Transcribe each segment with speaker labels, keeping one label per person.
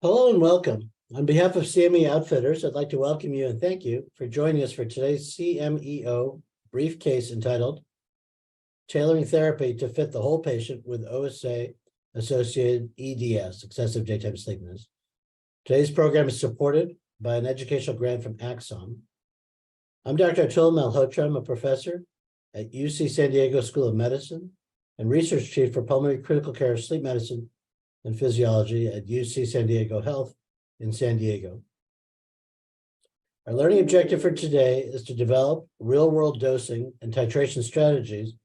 Speaker 1: Hello and welcome. On behalf of CME Outfitters, I'd like to welcome you and thank you for joining us for today's CMEO briefcase entitled Tailoring Therapy to Fit the Whole Patient with OSA-Associated EDS, Excessive Daytime Sleepiness. Today's program is supported by an educational grant from Axon. I'm Dr. Atul Malhotra. I'm a professor at UC San Diego School of Medicine and research chief for pulmonary critical care, sleep medicine, and physiology at UC San Diego Health in San Diego. Our learning objective for today is to develop real-world dosing and titration strategies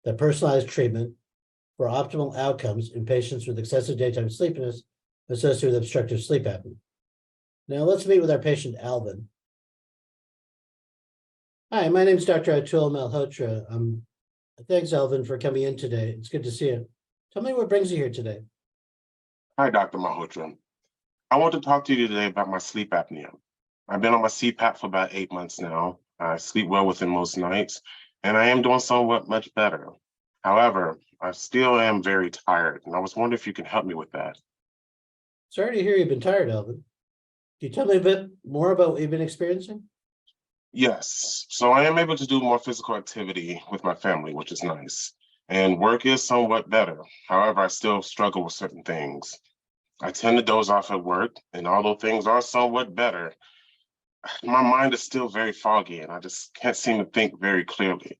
Speaker 1: that personalize treatment for optimal outcomes in patients with excessive daytime sleepiness associated with obstructive sleep apnea. Now let's meet with our patient, Alvin. Hi, my name is Dr. Atul Malhotra. Thanks, Alvin, for coming in today. It's good to see you. Tell me what brings you here today.
Speaker 2: Hi, Dr. Malhotra. I want to talk to you today about my sleep apnea. I've been on my CPAP for about 8 months now. I sleep well within most nights, and I am doing somewhat much better. However, I still am very tired, and I was wondering if you can help me with that.
Speaker 1: Sorry to hear you've been tired, Alvin. Can you tell me a bit more about what you've been experiencing?
Speaker 2: Yes, so I am able to do more physical activity with my family, which is nice. And work is somewhat better. However, I still struggle with certain things. I tend to doze off at work, and although things are somewhat better, my mind is still very foggy, and I just can't seem to think very clearly.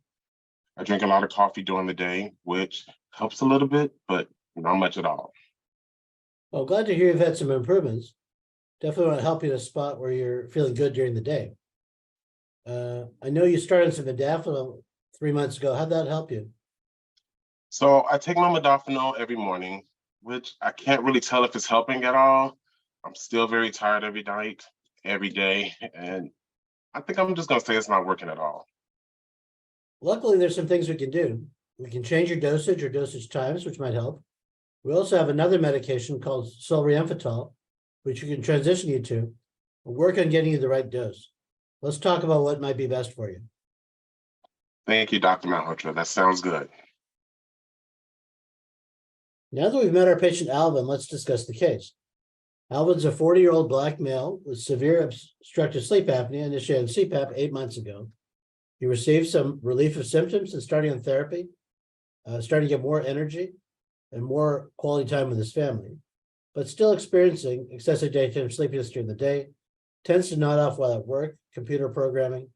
Speaker 2: I drink a lot of coffee during the day, which helps a little bit, but not much at all.
Speaker 1: Well, glad to hear you've had some improvements. Definitely want to help you in a spot where you're feeling good during the day. I know you started some modafinil 3 months ago. How'd that help you?
Speaker 2: So I take my modafinil every morning, which I can't really tell if it's helping at all. I'm still very tired every night, every day, and I think I'm just gonna say it's not working at all.
Speaker 1: Luckily, there's some things we can do. We can change your dosage or dosage times, which might help. We also have another medication called solriamfetol, which we can transition you to. We'll work on getting you the right dose. Let's talk about what might be best for you.
Speaker 2: Thank you, Dr. Malhotra. That sounds good.
Speaker 1: Now that we've met our patient, Alvin, let's discuss the case. Alvin's a 40-year-old Black male with severe obstructive sleep apnea, initiated CPAP 8 months ago. He received some relief of symptoms and starting on therapy, starting to get more energy and more quality time with his family, but still experiencing excessive daytime sleepiness during the day, tends to nod off while at work, computer programming,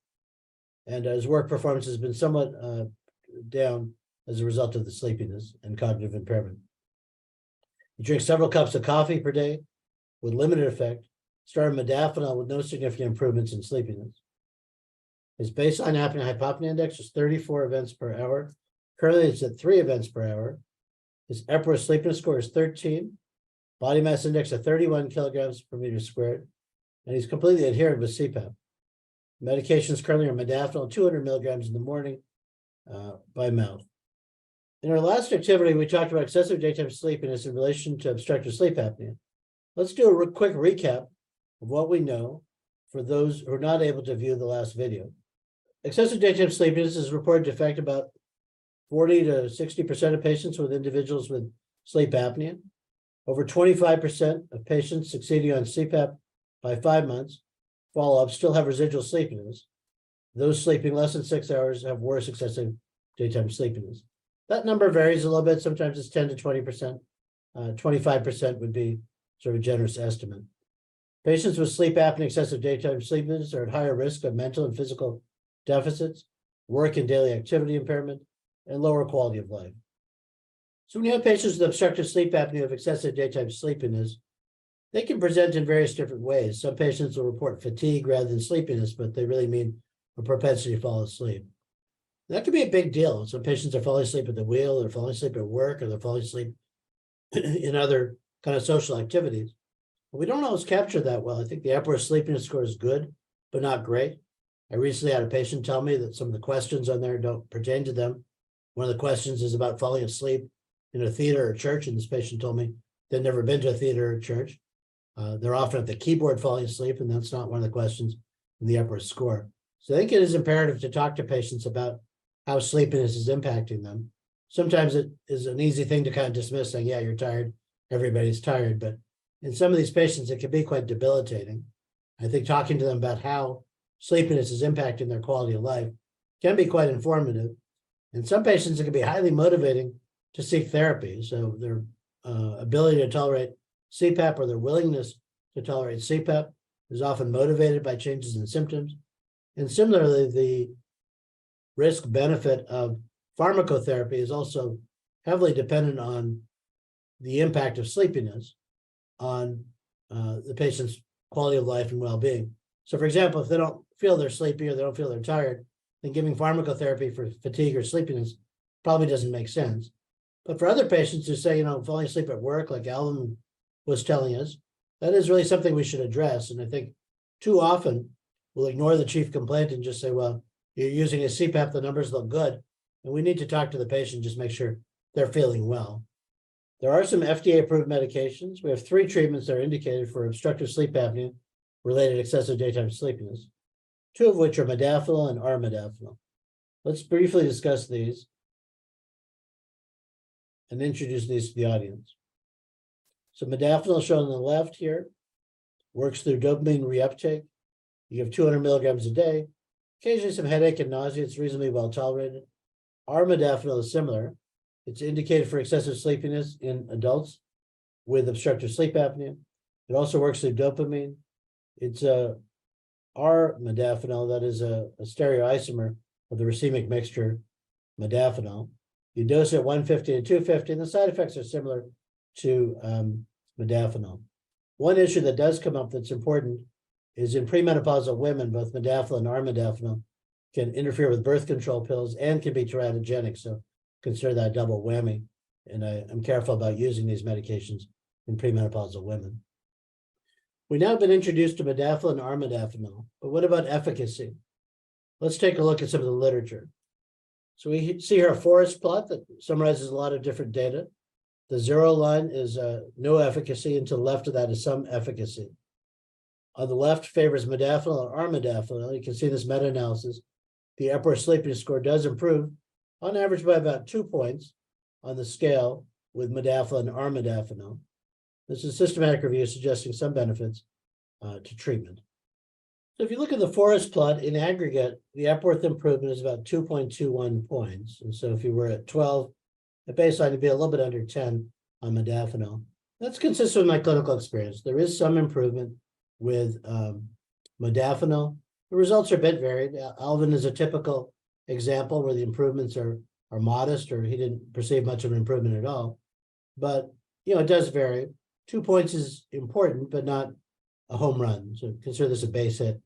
Speaker 1: and his work performance has been somewhat down as a result of the sleepiness and cognitive impairment. He drinks several cups of coffee per day with limited effect, started modafinil with no significant improvements in sleepiness. His baseline apnea-hypopnea index was 34 events per hour. Currently, it's at 3 events per hour. His Epworth sleepiness score is 13, body mass index of 31 kilograms per meter squared, and he's completely adherent with CPAP. Medications currently are modafinil, 200 milligrams in the morning by mouth. In our last activity, we talked about excessive daytime sleepiness in relation to obstructive sleep apnea. Let's do a quick recap of what we know for those who are not able to view the last video. Excessive daytime sleepiness is reported to affect about 40 to 60% of patients with individuals with sleep apnea. Over 25% of patients succeeding on CPAP by 5 months follow-up still have residual sleepiness. Those sleeping less than 6 hours have worse excessive daytime sleepiness. That number varies a little bit. Sometimes it's 10 to 20%. 25% would be sort of a generous estimate. Patients with sleep apnea and excessive daytime sleepiness are at higher risk of mental and physical deficits, work and daily activity impairment, and lower quality of life. So when you have patients with obstructive sleep apnea of excessive daytime sleepiness, they can present in various different ways. Some patients will report fatigue rather than sleepiness, but they really mean a propensity to fall asleep. That could be a big deal. Some patients are falling asleep at the wheel, they're falling asleep at work, or they're falling asleep in other kind of social activities. But we don't always capture that well. I think the Epworth sleepiness score is good, but not great. I recently had a patient tell me that some of the questions on there don't pertain to them. One of the questions is about falling asleep in a theater or church, and this patient told me they'd never been to a theater or church. They're often at the keyboard falling asleep, and that's not one of the questions in the Epworth score. So I think it is imperative to talk to patients about how sleepiness is impacting them. Sometimes it is an easy thing to kind of dismiss, saying, yeah, you're tired, everybody's tired, but in some of these patients, it can be quite debilitating. I think talking to them about how sleepiness is impacting their quality of life can be quite informative. In some patients, it can be highly motivating to seek therapy. So their ability to tolerate CPAP or their willingness to tolerate CPAP is often motivated by changes in symptoms. And similarly, the risk benefit of pharmacotherapy is also heavily dependent on the impact of sleepiness on the patient's quality of life and well-being. So for example, if they don't feel they're sleepy or they don't feel they're tired, then giving pharmacotherapy for fatigue or sleepiness probably doesn't make sense. But for other patients who say, falling asleep at work, like Alvin was telling us, that is really something we should address. And I think too often we'll ignore the chief complaint and just say, well, you're using a CPAP, the numbers look good. And we need to talk to the patient, just make sure they're feeling well. There are some FDA-approved medications. We have 3 treatments that are indicated for obstructive sleep apnea related excessive daytime sleepiness, 2 of which are modafinil and armodafinil. Let's briefly discuss these and introduce these to the audience. So modafinil shown on the left here works through dopamine reuptake. You have 200 milligrams a day, occasionally some headache and nausea. It's reasonably well tolerated. Armodafinil is similar. It's indicated for excessive sleepiness in adults with obstructive sleep apnea. It also works through dopamine. It's a R-modafinil, that is a stereoisomer of the racemic mixture modafinil. You dose it 150 and 250, and the side effects are similar to modafinil. One issue that does come up that's important is in premenopausal women, both modafinil and armodafinil can interfere with birth control pills and can be teratogenic. So consider that double whammy. And I'm careful about using these medications in premenopausal women. We now have been introduced to modafinil and armodafinil, but what about efficacy? Let's take a look at some of the literature. So we see here a forest plot that summarizes a lot of different data. The 0 line is no efficacy, and to the left of that is some efficacy. On the left favors modafinil or armodafinil. You can see this meta-analysis. The Epworth Sleepiness Score does improve on average by about 2 points on the scale with modafinil and armodafinil. This is a systematic review suggesting some benefits to treatment. So if you look at the forest plot in aggregate, the Epworth improvement is about 2.21 points. And so if you were at 12 at baseline, you'd be a little bit under 10 on modafinil. That's consistent with my clinical experience. There is some improvement with modafinil. The results are a bit varied. Alvin is a typical example where the improvements are modest, or he didn't perceive much of an improvement at all. But it does vary. 2 points is important, but not a home run. So consider this a base hit.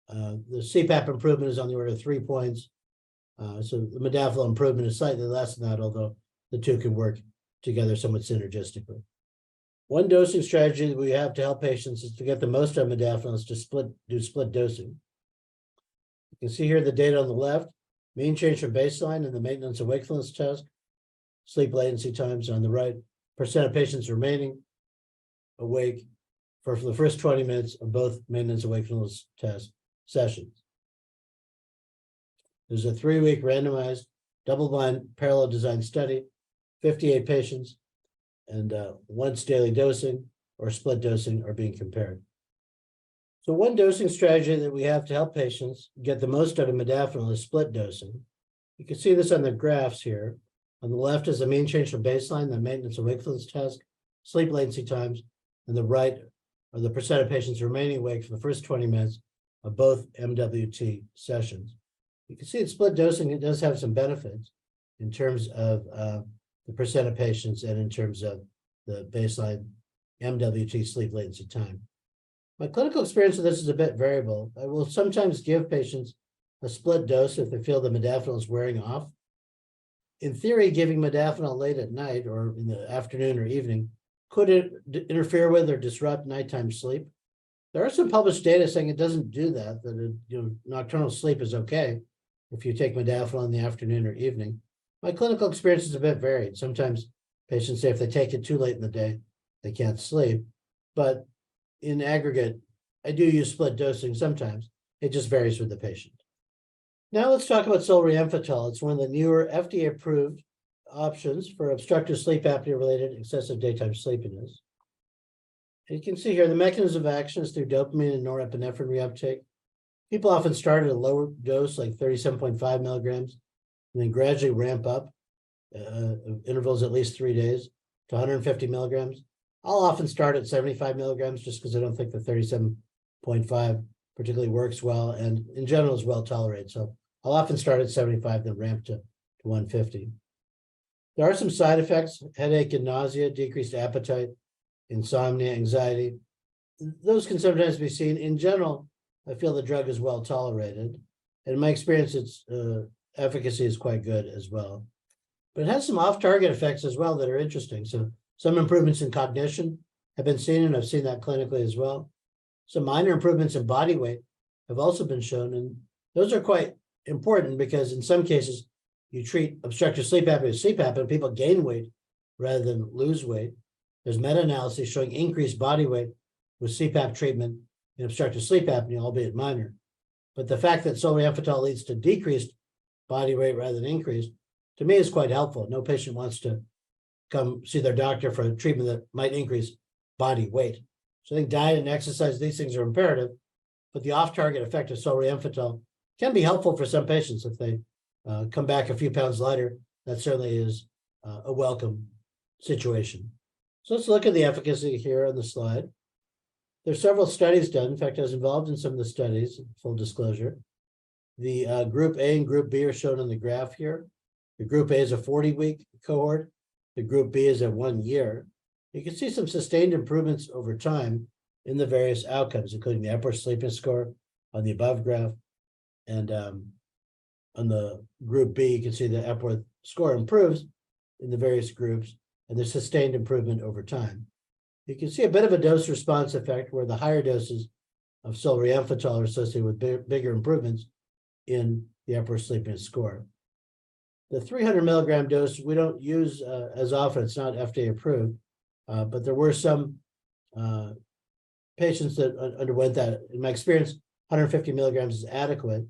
Speaker 1: The CPAP improvement is on the order of 3 points. So the modafinil improvement is slightly less than that, although the two can work together somewhat synergistically. One dosing strategy that we have to help patients is to get the most out of modafinil is to do split dosing. You can see here the data on the left, mean change from baseline in the maintenance of wakefulness test, sleep latency times on the right, percent of patients remaining awake for the first 20 minutes of both maintenance of wakefulness test sessions. There's a 3-week randomized, double-blind, parallel design study, 58 patients, and once daily dosing or split dosing are being compared. So one dosing strategy that we have to help patients get the most out of modafinil is split dosing. You can see this on the graphs here. On the left is the mean change from baseline, the maintenance of wakefulness test, sleep latency times, and the right are the percent of patients remaining awake for the first 20 minutes of both MWT sessions. You can see in split dosing, it does have some benefits in terms of the percent of patients and in terms of the baseline MWT sleep latency time. My clinical experience with this is a bit variable. I will sometimes give patients a split dose if they feel the modafinil is wearing off. In theory, giving modafinil late at night or in the afternoon or evening could interfere with or disrupt nighttime sleep. There are some published data saying it doesn't do that, nocturnal sleep is okay if you take modafinil in the afternoon or evening. My clinical experience is a bit varied. Sometimes patients say if they take it too late in the day, they can't sleep. But in aggregate, I do use split dosing sometimes. It just varies with the patient. Now let's talk about solriamfetol. It's one of the newer FDA-approved options for obstructive sleep apnea-related excessive daytime sleepiness. You can see here the mechanism of action is through dopamine and norepinephrine reuptake. People often start at a lower dose, like 37.5 milligrams, and then gradually ramp up intervals at least 3 days to 150 milligrams. I'll often start at 75 milligrams just because I don't think the 37.5 particularly works well and in general is well tolerated. So I'll often start at 75, then ramp to 150. There are some side effects: headache and nausea, decreased appetite, insomnia, anxiety. Those can sometimes be seen. In general, I feel the drug is well tolerated. And in my experience, its efficacy is quite good as well. But it has some off-target effects as well that are interesting. So some improvements in cognition have been seen, and I've seen that clinically as well. Some minor improvements in body weight have also been shown, and those are quite important because in some cases, you treat obstructive sleep apnea with CPAP and people gain weight rather than lose weight. There's meta-analysis showing increased body weight with CPAP treatment in obstructive sleep apnea, albeit minor. But the fact that solriamfetol leads to decreased body weight rather than increased, to me, is quite helpful. No patient wants to come see their doctor for a treatment that might increase body weight. So I think diet and exercise, these things are imperative, but the off-target effect of solriamfetol can be helpful for some patients if they come back a few pounds lighter. That certainly is a welcome situation. So let's look at the efficacy here on the slide. There's several studies done. In fact, I was involved in some of the studies, full disclosure. The group A and group B are shown on the graph here. The group A is a 40-week cohort. The group B is at 1 year. You can see some sustained improvements over time in the various outcomes, including the Epworth Sleepiness Score on the above graph. And on the group B, you can see the Epworth score improves in the various groups, and there's sustained improvement over time. You can see a bit of a dose response effect where the higher doses of solriamfetol are associated with bigger improvements in the Epworth Sleepiness Score. The 300 milligram dose we don't use as often. It's not FDA approved, but there were some patients that underwent that. In my experience, 150 milligrams is adequate.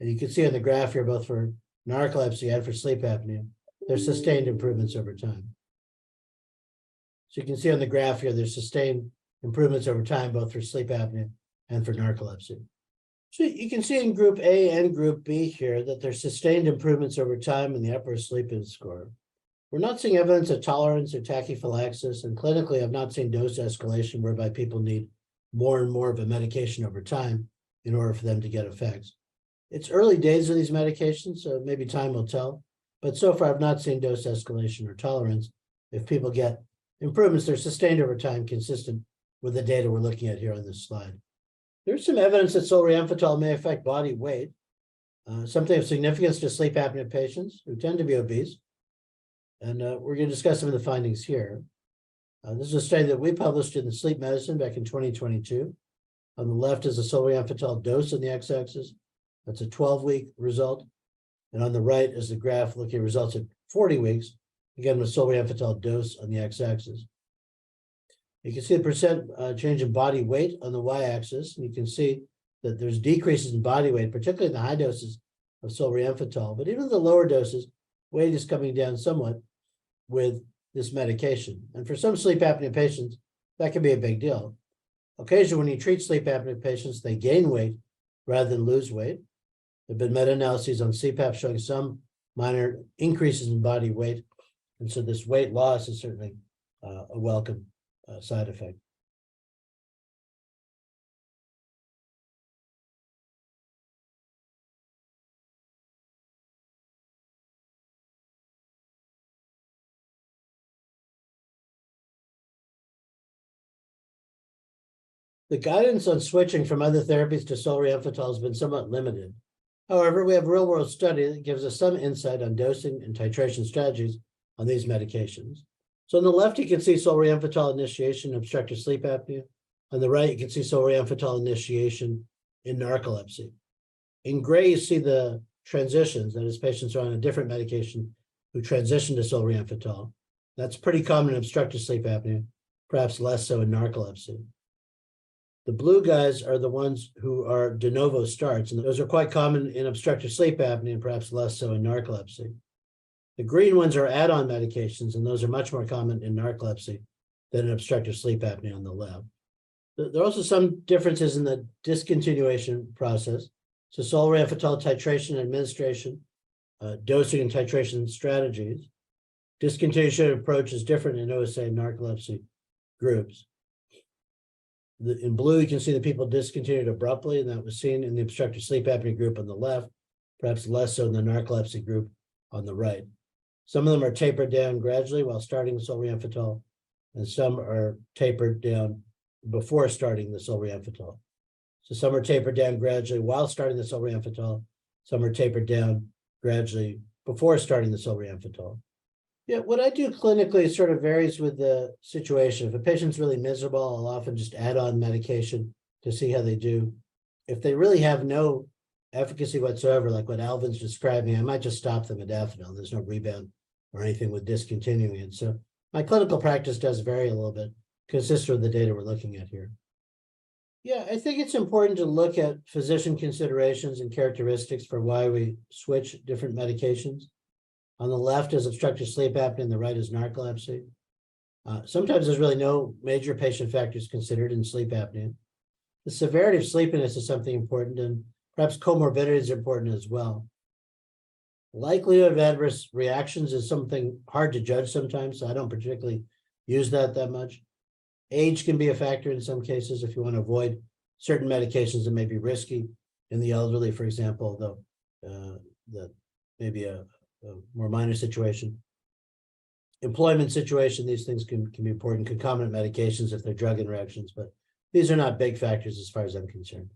Speaker 1: And you can see on the graph here, both for narcolepsy and for sleep apnea, there's sustained improvements over time. So you can see on the graph here, there's sustained improvements over time, both for sleep apnea and for narcolepsy. So you can see in group A and group B here that there's sustained improvements over time in the Epworth Sleepiness Score. We're not seeing evidence of tolerance or tachyphylaxis, and clinically, I've not seen dose escalation whereby people need more and more of a medication over time in order for them to get effects. It's early days of these medications, so maybe time will tell. But so far, I've not seen dose escalation or tolerance. If people get improvements, they're sustained over time, consistent with the data we're looking at here on this slide. There's some evidence that solriamfetol may affect body weight, something of significance to sleep apnea patients who tend to be obese. And we're going to discuss some of the findings here. This is a study that we published in Sleep Medicine back in 2022. On the left is a solriamfetol dose on the x-axis. That's a 12-week result. And on the right is the graph looking at results at 40 weeks, again with solriamfetol dose on the x-axis. You can see the percent change in body weight on the y-axis, and you can see that there's decreases in body weight, particularly in the high doses of solriamfetol. But even the lower doses, weight is coming down somewhat with this medication. And for some sleep apnea patients, that can be a big deal. Occasionally, when you treat sleep apnea patients, they gain weight rather than lose weight. There have been meta-analyses on CPAP showing some minor increases in body weight. And so this weight loss is certainly a welcome side effect. The guidance on switching from other therapies to solriamfetol has been somewhat limited. However, we have a real-world study that gives us some insight on dosing and titration strategies on these medications. So on the left, you can see solriamfetol initiation in obstructive sleep apnea. On the right, you can see solriamfetol initiation in narcolepsy. In gray, you see the transitions, that is, patients are on a different medication who transition to solriamfetol. That's pretty common in obstructive sleep apnea, perhaps less so in narcolepsy. The blue guys are the ones who are de novo starts, and those are quite common in obstructive sleep apnea and perhaps less so in narcolepsy. The green ones are add-on medications, and those are much more common in narcolepsy than in obstructive sleep apnea on the left. There are also some differences in the discontinuation process. So solriamfetol titration and administration, dosing and titration strategies. Discontinuation approach is different in OSA and narcolepsy groups. In blue, you can see that people discontinued abruptly, and that was seen in the obstructive sleep apnea group on the left, perhaps less so in the narcolepsy group on the right. Some of them are tapered down gradually while starting solriamfetol, and some are tapered down before starting the solriamfetol. So some are tapered down gradually while starting the solriamfetol, some are tapered down gradually before starting the solriamfetol. Yeah, what I do clinically sort of varies with the situation. If a patient's really miserable, I'll often just add on medication to see how they do. If they really have no efficacy whatsoever, like what Alvin's describing, I might just stop them at modafinil. There's no rebound or anything with discontinuing it. So my clinical practice does vary a little bit, consistent with the data we're looking at here. Yeah, I think it's important to look at physician considerations and characteristics for why we switch different medications. On the left is obstructive sleep apnea, and the right is narcolepsy. Sometimes there's really no major patient factors considered in sleep apnea. The severity of sleepiness is something important, and perhaps comorbidities are important as well. Likelihood of adverse reactions is something hard to judge sometimes, so I don't particularly use that much. Age can be a factor in some cases if you want to avoid certain medications that may be risky in the elderly, for example, though that may be a more minor situation. Employment situation, these things can be important. Concomitant medications if they're drug interactions, but these are not big factors as far as I'm concerned.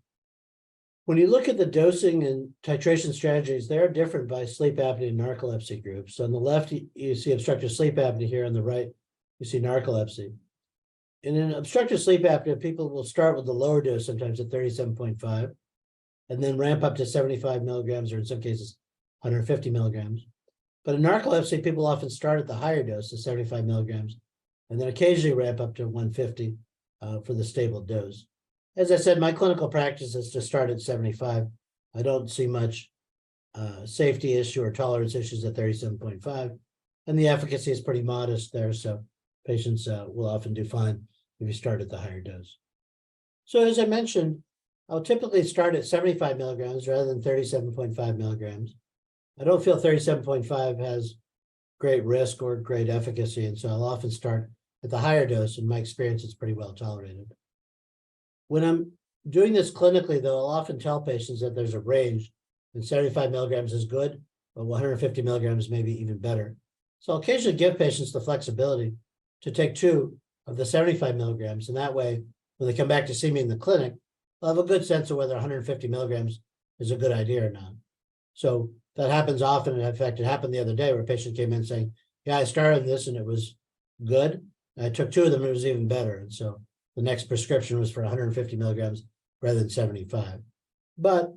Speaker 1: When you look at the dosing and titration strategies, they are different by sleep apnea and narcolepsy groups. So on the left, you see obstructive sleep apnea here. On the right, you see narcolepsy. And in obstructive sleep apnea, people will start with the lower dose, sometimes at 37.5, and then ramp up to 75 milligrams, or in some cases, 150 milligrams. But in narcolepsy, people often start at the higher dose, the 75 milligrams, and then occasionally ramp up to 150 for the stable dose. As I said, my clinical practice is to start at 75. I don't see much safety issue or tolerance issues at 37.5, and the efficacy is pretty modest there, so patients will often do fine if you start at the higher dose. So as I mentioned, I'll typically start at 75 milligrams rather than 37.5 milligrams. I don't feel 37.5 has great risk or great efficacy, and so I'll often start at the higher dose. In my experience, it's pretty well tolerated. When I'm doing this clinically, though, I'll often tell patients that there's a range, and 75 milligrams is good, but 150 milligrams may be even better. So I'll occasionally give patients the flexibility to take 2 of the 75 milligrams, and that way, when they come back to see me in the clinic, I'll have a good sense of whether 150 milligrams is a good idea or not. So that happens often. In fact, it happened the other day where a patient came in saying, yeah, I started this and it was good. I took 2 of them and it was even better. And so the next prescription was for 150 milligrams rather than 75. But,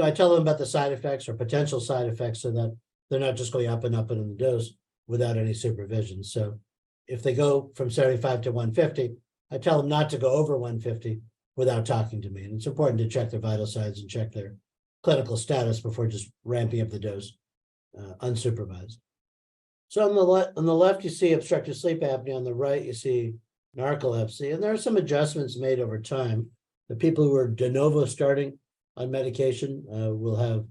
Speaker 1: I tell them about the side effects or potential side effects so that they're not just going up and up in the dose without any supervision. So if they go from 75 to 150, I tell them not to go over 150 without talking to me. And it's important to check their vital signs and check their clinical status before just ramping up the dose unsupervised. So on the left, you see obstructive sleep apnea. On the right, you see narcolepsy. And there are some adjustments made over time. The people who are de novo starting on medication will have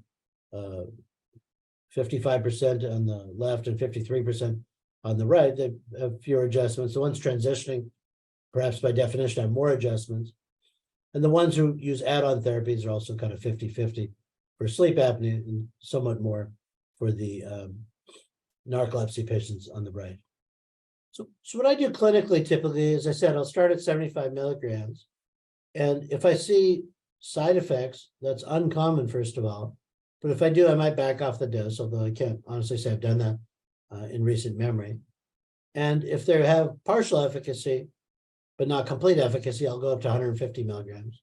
Speaker 1: 55% on the left and 53% on the right. They have fewer adjustments. The ones transitioning, perhaps by definition, have more adjustments. And the ones who use add-on therapies are also kind of 50-50 for sleep apnea and somewhat more for the narcolepsy patients on the right. So what I do clinically typically, as I said, I'll start at 75 milligrams. And if I see side effects, that's uncommon, first of all. But if I do, I might back off the dose, although I can't honestly say I've done that in recent memory. And if they have partial efficacy, but not complete efficacy, I'll go up to 150 milligrams.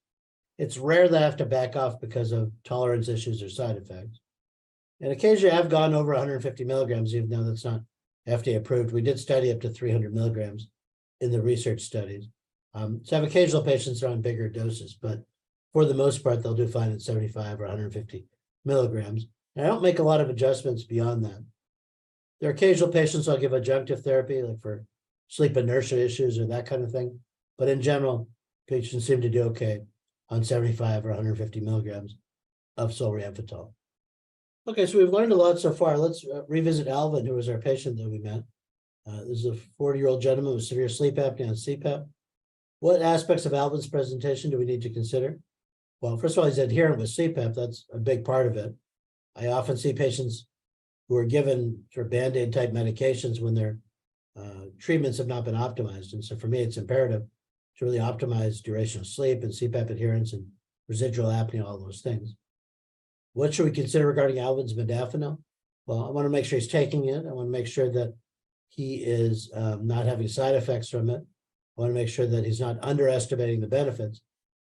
Speaker 1: It's rare that I have to back off because of tolerance issues or side effects. And occasionally I've gone over 150 milligrams, even though that's not FDA approved. We did study up to 300 milligrams in the research studies. So I have occasional patients that are on bigger doses, but for the most part, they'll do fine at 75 or 150 milligrams. And I don't make a lot of adjustments beyond that. There are occasional patients I'll give adjunctive therapy, like for sleep inertia issues or that kind of thing. But in general, Patients seem to do okay on 75 or 150 milligrams of solriamfetol. Okay, so we've learned a lot so far. Let's revisit Alvin, who was our patient that we met. This is a 40-year-old gentleman with severe sleep apnea and CPAP. What aspects of Alvin's presentation do we need to consider? Well, first of all, he's adherent with CPAP. That's a big part of it. I often see patients who are given sort of Band-Aid type medications when their treatments have not been optimized. And so for me, it's imperative to really optimize duration of sleep and CPAP adherence and residual apnea, all those things. What should we consider regarding Alvin's modafinil? Well, I want to make sure he's taking it. I want to make sure that he is not having side effects from it. I want to make sure that he's not underestimating the benefits.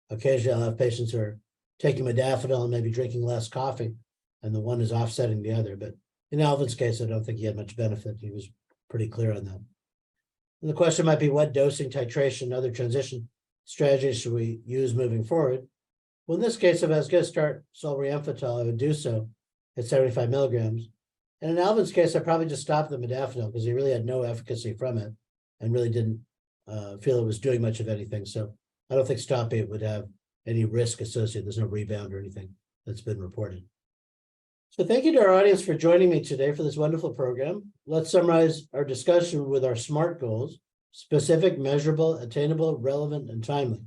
Speaker 1: Occasionally, I'll have patients who are taking modafinil and maybe drinking less coffee, and the one is offsetting the other. But in Alvin's case, I don't think he had much benefit. He was pretty clear on that. And the question might be, what dosing, titration, and other transition strategies should we use moving forward? Well, in this case, if I was going to start solriamfetol, I would do so at 75 milligrams. And in Alvin's case, I probably just stopped the modafinil because he really had no efficacy from it and really didn't feel it was doing much of anything. So I don't think stopping it would have any risk associated. There's no rebound or anything that's been reported. So thank you to our audience for joining me today for this wonderful program. Let's summarize our discussion with our SMART goals: specific, measurable, attainable, relevant, and timely.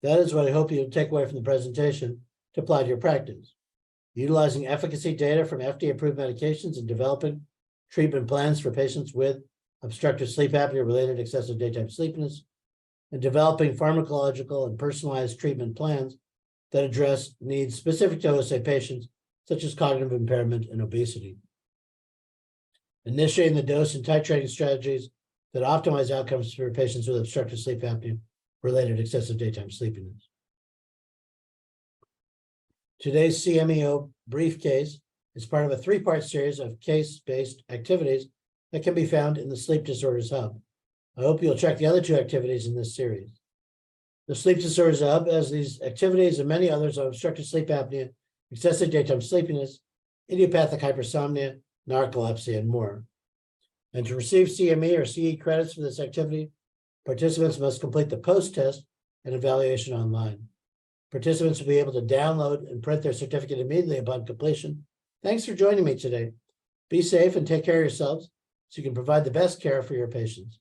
Speaker 1: That is what I hope you'll take away from the presentation to apply to your practice. Utilizing efficacy data from FDA-approved medications and developing treatment plans for patients with obstructive sleep apnea-related excessive daytime sleepiness, and developing pharmacological and personalized treatment plans that address needs specific to OSA patients, such as cognitive impairment and obesity. Initiating the dose and titrating strategies that optimize outcomes for patients with obstructive sleep apnea-related excessive daytime sleepiness. Today's CMEO briefcase is part of a three-part series of case-based activities that can be found in the Sleep Disorders Hub. I hope you'll check the other two activities in this series. The Sleep Disorders Hub has these activities and many others on obstructive sleep apnea, excessive daytime sleepiness, idiopathic hypersomnia, narcolepsy, and more. And to receive CME or CE credits for this activity, participants must complete the post-test and evaluation online. Participants will be able to download and print their certificate immediately upon completion. Thanks for joining me today. Be safe and take care of yourselves so you can provide the best care for your patients.